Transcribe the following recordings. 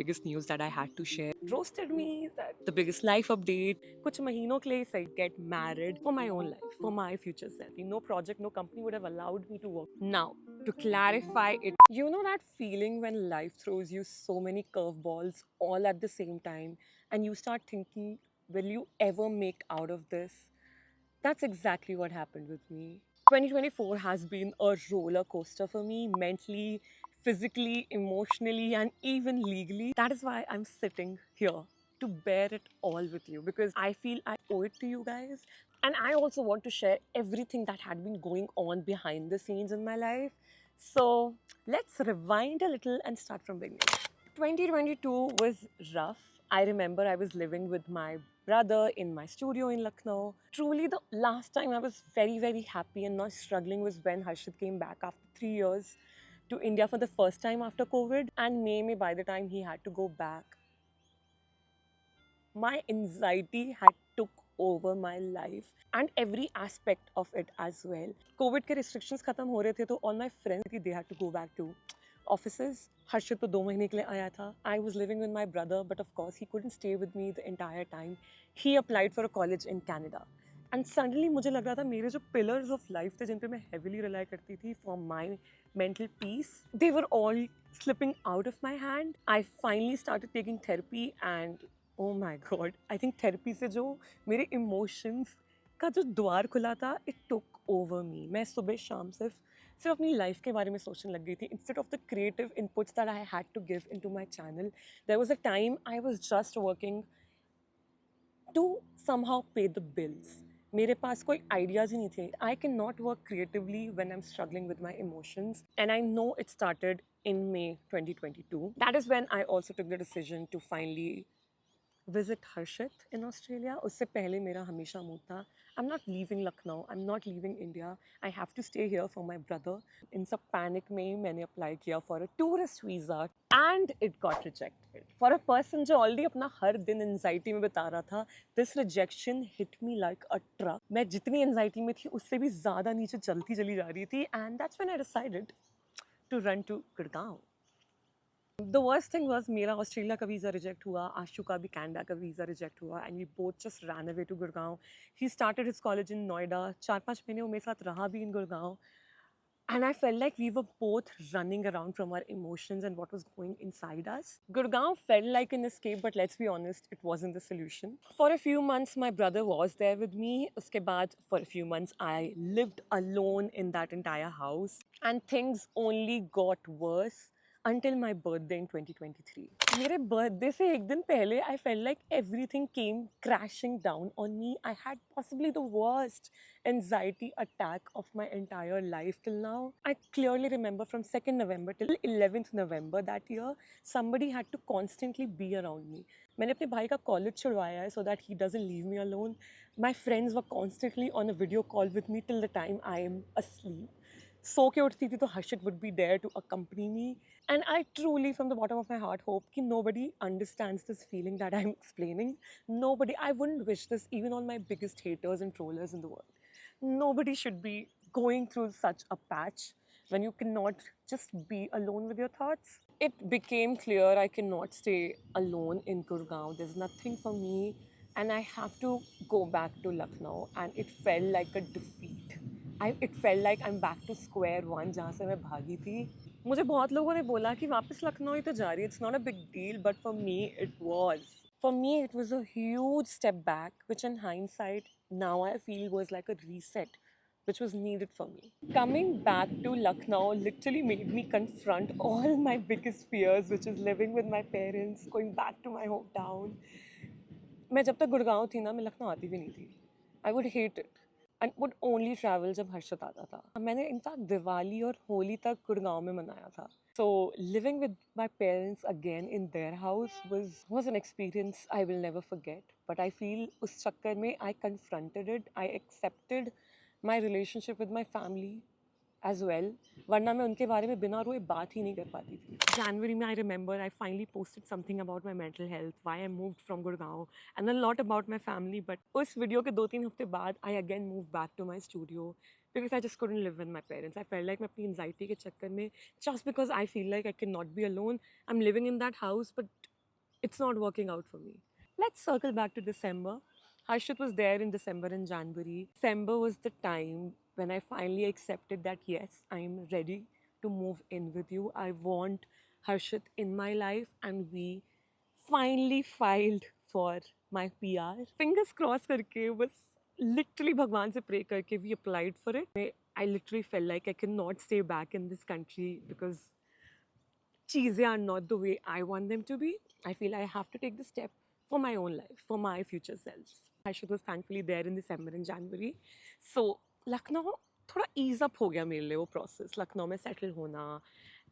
biggest news that I had to share. Roasted me that the biggest life update. कुछ महीनों के लिए say get married for my own life, for my future self. No project, no company would have allowed me to work. Now, to clarify it, you know that feeling when life throws you so many curveballs all at the same time, and you start thinking, will you ever make out of this? That's exactly what happened with me. 2024 has been a roller coaster for me mentally, physically, emotionally, and even legally. That is why I'm sitting here to bear it all with you because I feel I owe it to you guys. And I also want to share everything that had been going on behind the scenes in my life. So let's rewind a little and start from beginning. 2022 was rough. I remember I was living with my brother in my studio in Lucknow. Truly, the last time I was very, very happy and not struggling was when Harshit came back after 3 years to India for the first time after COVID. And May, by the time he had to go back, my anxiety had took over my life and every aspect of it as well. COVID के restrictions खत्म हो रहे थे तो all my friends they had to go back to offices. हर्षित तो 2 महीने के लिए आया था. I was living with my brother, but of course he couldn't stay with me the entire time. He applied for a college in Canada. And suddenly मुझे लग रहा था मेरे जो pillars of life थे जिन पे मैं heavily rely करती थी for my mental peace, they were all slipping out of my hand. I finally started taking therapy and oh my god, I think therapy से जो मेरे emotions का जो द्वार खुला था, it took over me. मैं सुबह शाम सिर्फ अपनी लाइफ के बारे में सोचने लग गई थी instead of the creative inputs that I had to give into my channel. There was a time I was just working to somehow pay the bills. मेरे पास कोई ideas ही नहीं थे. I cannot work creatively when I'm struggling with my emotions. And I know it started in May 2022. That is when I also took the decision to finally visit Harshit in Australia. उससे पहले मेरा हमेशा mood था I'm not leaving Lucknow, I'm not leaving India. I have to stay here for my brother. In सब panic में मैंने apply किया for a tourist visa and it got rejected. For a person जो already अपना हर दिन anxiety में बिता रहा था, this rejection hit me like a truck. मैं जितनी anxiety में थी उससे भी ज़्यादा नीचे चलती चली जा रही थी and that's when I decided to run to Gurgaon. The worst thing was मेरा ऑस्ट्रेलिया का वीज़ा रिजेक्ट हुआ, आशु का भी कनाडा का वीज़ा रिजेक्ट हुआ and we both just ran away to Gurgaon. He started his college in Noida. 4-5 महीने वो मेरे साथ रहा भी इन Gurgaon. And I felt like we were both running around from our emotions and what was going inside us. Gurgaon felt like an escape, but let's be honest, it wasn't the solution. For a few months, my brother was there with me. Uske baad, for a few months, I lived alone in that entire house. And things only got worse until my birthday in 2023. मेरे birthday से एक दिन पहले I felt like everything came crashing down on me. I had possibly the worst anxiety attack of my entire life till now. I clearly remember from 2nd November till 11th November that year, somebody had to constantly be around me. मैंने अपने भाई का college छुड़वाया है so that he doesn't leave me alone. My friends were constantly on a video call with me till the time I am asleep. सो के उठती थी तो हर्षित would be there to accompany me. And I truly, from the bottom of my heart, hope that nobody understands this feeling that I'm explaining. Nobody, I wouldn't wish this even on my biggest haters and trollers in the world. Nobody should be going through such a patch when you cannot just be alone with your thoughts. It became clear I cannot stay alone in Gurgaon. There's nothing for me, and I have to go back to Lucknow, and it felt like a defeat. It felt like I'm back to square one जहाँ से मैं भागी थी. मुझे बहुत लोगों ने बोला कि वापस लखनऊ ही तो जा रही है. It's not a big deal, but for me it was. For me it was a huge step back, which in hindsight now I feel was like a reset, which was needed for me. Coming back to Lucknow literally made me confront all my biggest fears, which is living with my parents, going back to my hometown. मैं जब तक गुड़गांव थी ना मैं लखनऊ आती भी नहीं थी. I would hate it. And would only travel जब हर्षद आता था. मैंने इनफैक्ट दिवाली और होली तक गुड़गांव में मनाया था. So living with my parents again in their house was an experience I will never forget. But I feel उस चक्कर में I confronted it. I accepted my relationship with my family as well. वरना मैं उनके बारे में बिना रोए बात ही नहीं कर पाती थी. January में I remember I finally posted something about my mental health, why I moved from Gurgaon, and a lot about my family. But उस वीडियो के 2-3 हफ्ते बाद I again moved back to my studio because I just couldn't live with my parents. I felt like मैं अपनी anxiety के चक्कर में, just because I feel like I cannot be alone, I'm living in that house, but it's not working out for me. Let's circle back to December. Harshit was there in December and January. December was the time when I finally accepted that yes, I'm ready to move in with you. I want Harshit in my life, and we finally filed for my PR. Fingers crossed करके बस literally भगवान से pray करके we applied for it. I literally felt like I cannot stay back in this country because cheesy are not the way I want them to be. I feel I have to take the step for my own life, for my future selves. Harshit was thankfully there in December and January. So Lucknow थोड़ा ease up हो गया मेरे लिए वो process. Lucknow में settle होना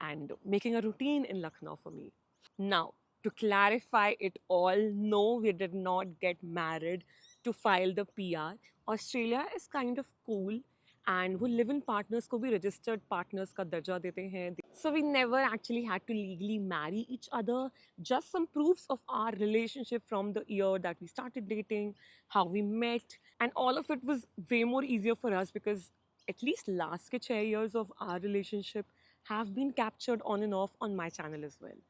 and making a routine in Lucknow for me. Now, to clarify it all, no, we did not get married to file the PR. Australia is kind of cool and वो live in partners को भी registered partners का दर्जा देते हैं. So we never actually had to legally marry each other. Just some proofs of our relationship from the year that we started dating, how we met, and all of it was way more easier for us because at least last के 6 years of our relationship have been captured on and off on my channel as well.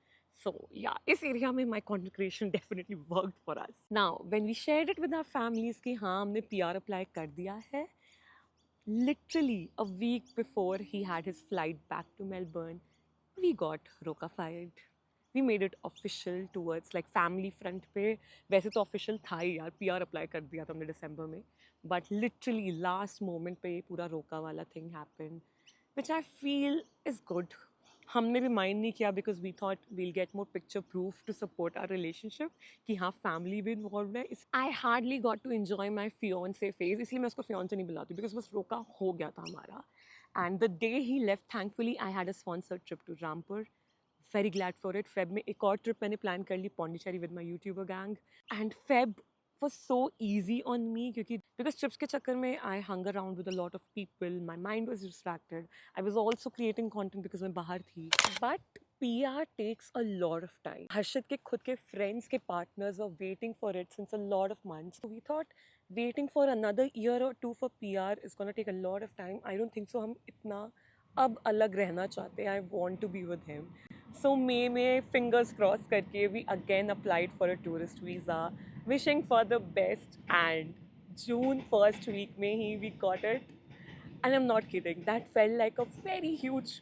So yeah, इस area में my content creation definitely worked for us. Now, when we shared it with our families कि हाँ हमने PR apply कर दिया है, literally a week before he had his flight back to Melbourne, we got Roka fired. We made it official towards like family front पे. वैसे तो official था ही यार, PR apply कर दिया था हमने December में. But literally last moment पे ये पूरा Roka वाला thing happened, which I feel is good. हमने भी mind नहीं किया because we thought we'll get more picture proof to support our relationship कि हाँ family भी involved है. I hardly got to enjoy my fiance phase, इसलिए मैं उसको fiance नहीं बुलाती because बस रोका हो गया था हमारा. And the day he left, thankfully I had a sponsored trip to Rampur. Very glad for it. Feb में एक और trip मैंने plan कर ली Pondicherry with my YouTuber gang. And Feb was so easy on me because trips के चक्कर में I hung around with a lot of people. My mind was distracted. I was also creating content because मैं बाहर थी. But PR takes a lot of time. हर्षित के खुद के friends के partners were waiting for it since a lot of months. So we thought waiting for another year or two for PR is gonna take a lot of time. I don't think so हम इतना अब अलग रहना चाहते. I want to be with him. So May में fingers crossed करके we again applied for a tourist visa, wishing for the best, and June first week में ही we got it. And I'm not kidding, that felt like a very huge,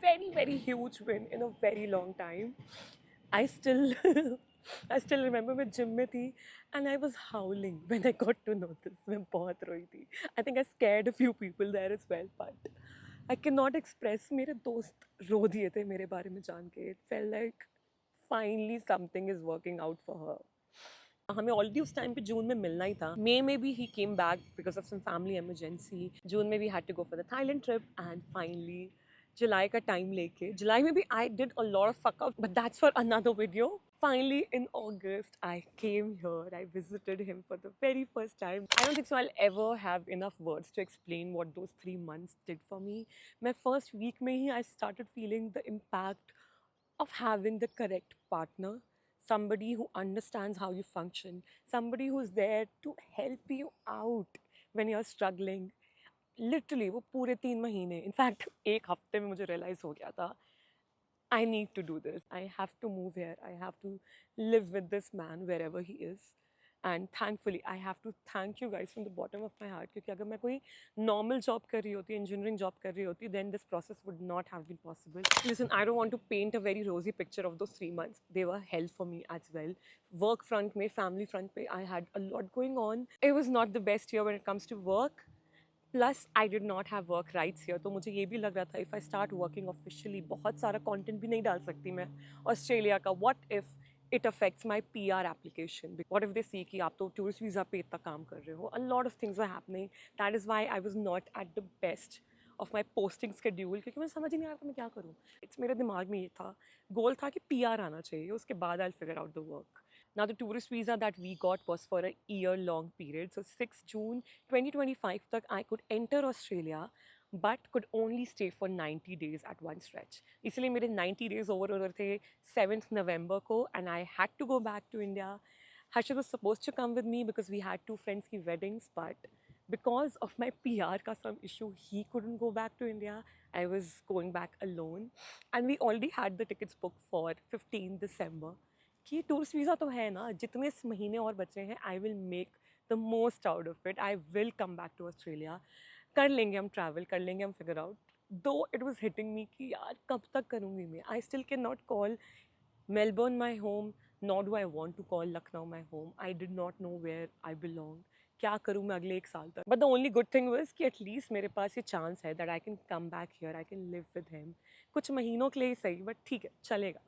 very huge win in a very long time. I still I still remember मैं gym में थी and I was howling when I got to know this. मैं बहुत रोई थी. I think I scared a few people there as well, but I cannot express. मेरे दोस्त रो दिए थे मेरे बारे में जान के. It felt like finally something is working out for her. हमें ऑलरेडी उस टाइम पे जून में मिलना ही था. मई में भी ही came back because of some family emergency. जून में we had to go for the Thailand trip and finally जुलाई का टाइम लेके जुलाई में भी I did a lot of fuck up but that's for another video. Finally, in August, I came here. I visited him for the very first time. I don't think so I'll ever have enough words to explain what those 3 months did for me. My first week mein hi, I started feeling the impact of having the correct partner, somebody who understands how you function, somebody who's there to help you out when you're struggling. Literally, वो पूरे 3 महीने, in fact, एक हफ्ते में मुझे realize हो गया था I need to do this. I have to move here. I have to live with this man wherever he is. And thankfully, I have to thank you guys from the bottom of my heart. क्योंकि अगर मैं कोई normal job कर रही होती, engineering job कर रही होती, then this process would not have been possible. Listen, I don't want to paint a very rosy picture of those 3 months. They were hell for me as well. Work front में, family front पे, I had a lot going on. It was not the best year when it comes to work. Plus I did not have work rights here. तो मुझे ये भी लग रहा था if I start working officially बहुत सारा कंटेंट भी नहीं डाल सकती मैं ऑस्ट्रेलिया का. What if it affects my PR application. What if they see कि आप तो टूरिस्ट वीज़ा पे इतना काम कर रहे हो. A lot of things are happening. That is why I was not at the best of my posting schedule क्योंकि मुझे समझ ही नहीं आ रहा था मैं क्या करूँ. इट्स मेरे दिमाग में ये था गोल था कि PR आना चाहिए, उसके बाद I figure out the work. Now, the tourist visa that we got was for a year-long period. So, 6 June 2025 tak I could enter Australia, but could only stay for 90 days at one stretch. इसलिए मेरे 90 days over हो रहे थे 7th November को, and I had to go back to India. Harshit was supposed to come with me because we had 2 friends की weddings, but because of my PR का some issue, he couldn't go back to India. I was going back alone, and we already had the tickets booked for 15 December. कि tourist visa तो है ना, जितने महीने और बचे हैं I will make the most out of it, I will come back to Australia. कर लेंगे हम ट्रैवल, कर लेंगे हम फिगर आउट। दो इट वॉज हिटिंग मी कि यार कब तक करूँगी मैं, I still can not call Melbourne my home, nor do I want to call Lucknow my home. I did not know where I belonged. क्या करूँ मैं अगले एक साल तक, but the only good thing was कि एटलीस्ट मेरे पास ये चांस है that I can come back here, I can live with him कुछ महीनों के लिए ही सही, बट ठीक है चलेगा।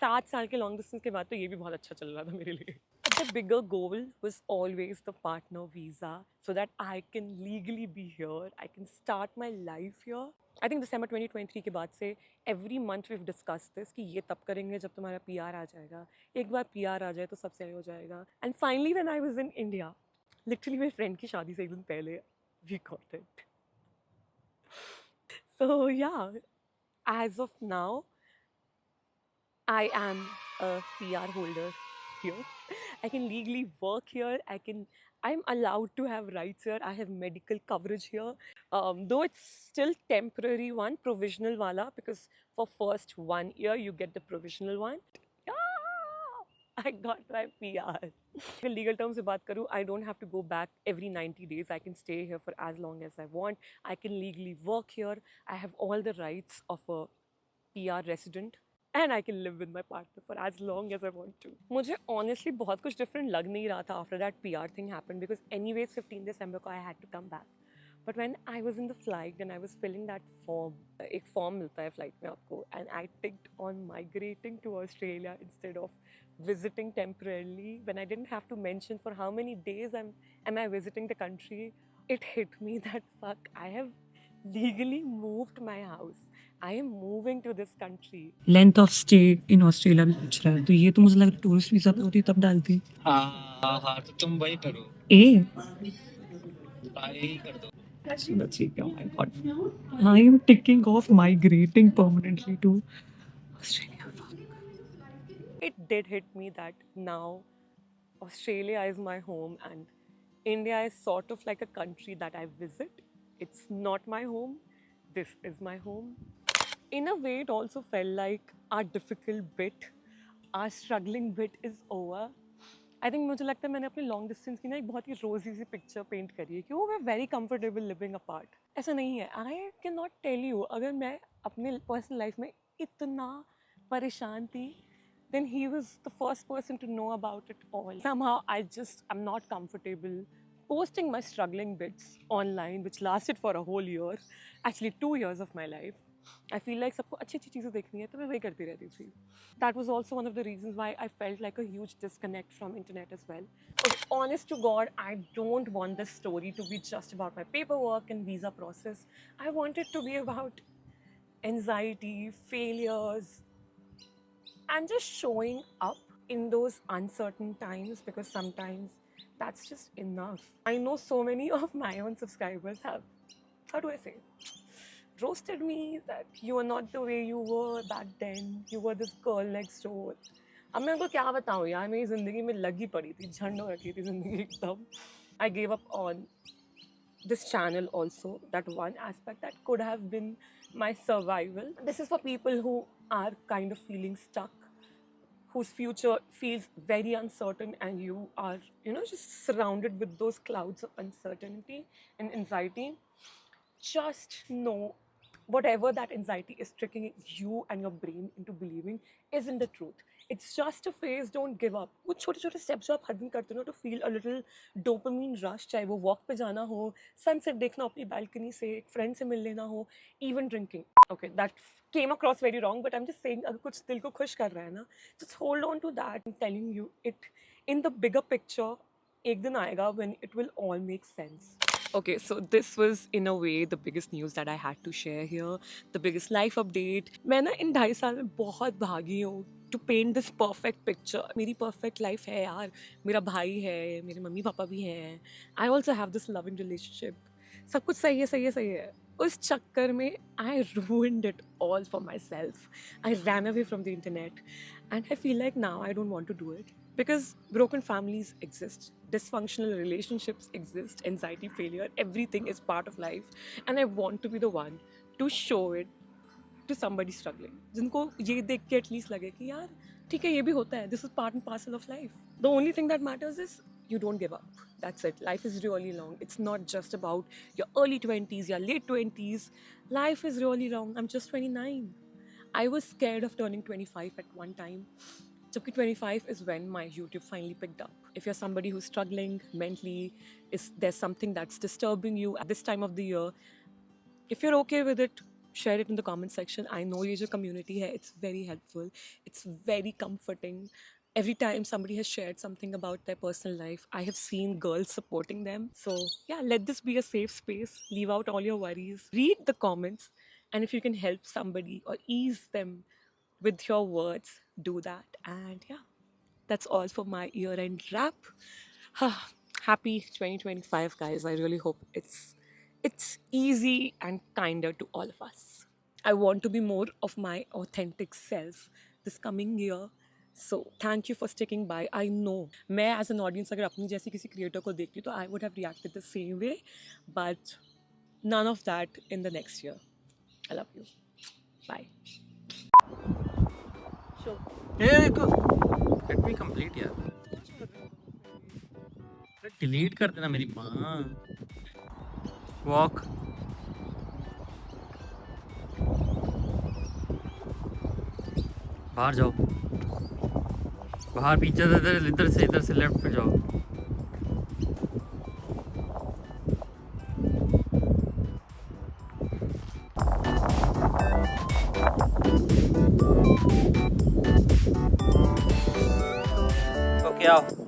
7 साल के लॉन्ग डिस्टेंस के बाद तो ये भी बहुत अच्छा चल रहा था मेरे लिए। The bigger goal was always the partner visa so that I can legally be here, I can start my life here. I think December 2023 के बाद से every month we've discussed this कि ये तब करेंगे जब तुम्हारा PR आ जाएगा, एक बार PR आ जाए तो सब सही हो जाएगा। And finally when I was in India, literally मेरे friend की शादी से एक दिन पहले we got it. So yeah, as of now I am a PR holder here. I can legally work here. I'm allowed to have rights here. I have medical coverage here. Though it's still temporary one, provisional wala, because for first 1 year you get the provisional one. Yeah, I got my PR. अगर legal terms से बात करूँ, I don't have to go back every 90 days. I can stay here for as long as I want. I can legally work here. I have all the rights of a PR resident. And I can live with my partner for as long as I want to. मुझे honestly बहुत कुछ different लग नहीं रहा था after that PR thing happened, because anyways 15 December को I had to come back. But when I was in the flight and I was filling that form, एक form मिलता है flight में आपको, and I ticked on migrating to Australia instead of visiting temporarily, when I didn't have to mention for how many days am I visiting the country, it hit me that fuck, I have legally moved my house. I am moving to this country. Length of stay in Australia भी पूछ रहा है, तो ये तो मुझे लग रहा है टूरिस्ट वीजा पे होती तब डालती। हाँ तो तुम वही करो, ए यही कर दो। let's see, oh my god, I am ticking off migrating permanently to Australia. It did hit me that now Australia is my home and India is sort of like a country that I visit. It's not my home. This is my home. In a way, it also felt like our difficult bit, our struggling bit is over. I think मुझे लगता है मैंने अपने long distance की ना एक बहुत ही रोजी सी पिक्चर पेंट करी है कि वो वे वेरी कंफर्टेबल लिविंग अपार्ट। ऐसा नहीं है, I can not tell you, अगर मैं अपने पर्सनल लाइफ में इतना परेशान थी, then he was the first person to know about it all. Somehow I'm not comfortable posting my struggling bits online, which lasted for a whole year, actually 2 years of my life. I feel like सबको अच्छी अच्छी चीज़ें देखनी है तो मैं वही करती रहती थी. That was also one of the reasons why I felt like a huge disconnect from internet as well. Okay, honest to God, I don't want this story to be just about my paperwork and visa process. I want it to be about anxiety, failures, and just showing up in those uncertain times, because sometimes that's just enough. I know so many of my own subscribers have, how do I say, roasted me that you are not the way you were back then, you were this girl next door. अब मैं उनको क्या बताऊँ यार, मेरी ज़िंदगी में लगी पड़ी थी, झंड हो रखी थी ज़िंदगी एकदम. I gave up on this channel also, that one aspect that could have been my survival. This is for people who are kind of feeling stuck, whose future feels very uncertain, and you are, just surrounded with those clouds of uncertainty and anxiety. Just know whatever that anxiety is tricking you and your brain into believing isn't the truth. It's just a phase. Don't give up. कुछ छोटे छोटे steps जो आप हर दिन करते हो ना to feel a little dopamine rush, चाहे वो walk पे जाना हो, sunset देखना अपनी balcony से, एक friend से मिल लेना हो, even drinking. Okay, that came across very wrong, but I'm just saying अगर कुछ दिल को खुश कर रहा है ना, just hold on to that. I'm telling you, it in the bigger picture एक दिन आएगा when it will all make sense. Okay, so this was in a way the biggest news that I had to share here, the biggest life update. मैं ना इन 2.5 साल में बहुत भागी हूँ to paint this perfect picture. मेरी perfect life है यार, मेरा भाई है, मेरे मम्मी पापा भी हैं. I also have this loving relationship. सब कुछ सही है सही है सही है. उस चक्कर में I ruined it all for myself. I ran away from the internet and I feel like now I don't want to do it. Because broken families exist, dysfunctional relationships exist, anxiety, failure, everything is part of life. And I want to be the one to show it to somebody struggling. जिनको ये देख के at least लगे कि यार ठीक है, ये भी होता है. This is part and parcel of life. The only thing that matters is you don't give up. That's it. Life is really long. It's not just about your early 20s, your late 20s. Life is really long. I'm just 29. I was scared of turning 25 at one time. Jabki 25 is when my YouTube finally picked up. If you're somebody who's struggling mentally, is there's something that's disturbing you at this time of the year, if you're okay with it, share it in the comment section. I know your community hai, it's very helpful, it's very comforting. Every time somebody has shared something about their personal life, I have seen girls supporting them. So yeah, let this be a safe space. Leave out all your worries, read the comments, and if you can help somebody or ease them with your words, do that. And yeah, that's all for my year-end wrap. Happy 2025, guys. I really hope it's easy and kinder to all of us. I want to be more of my authentic self this coming year. So thank you for sticking by. I know मैं as an audience अगर अपनी जैसी किसी creator को देखती तो I would have reacted the same way, but none of that in the next year. I love you. Bye. Sure. Let me complete यार. Delete कर देना मेरी माँ. वॉक. बाहर जाओ. बाहर पीछे इधर से लेफ्ट पे जाओ. ओके आओ.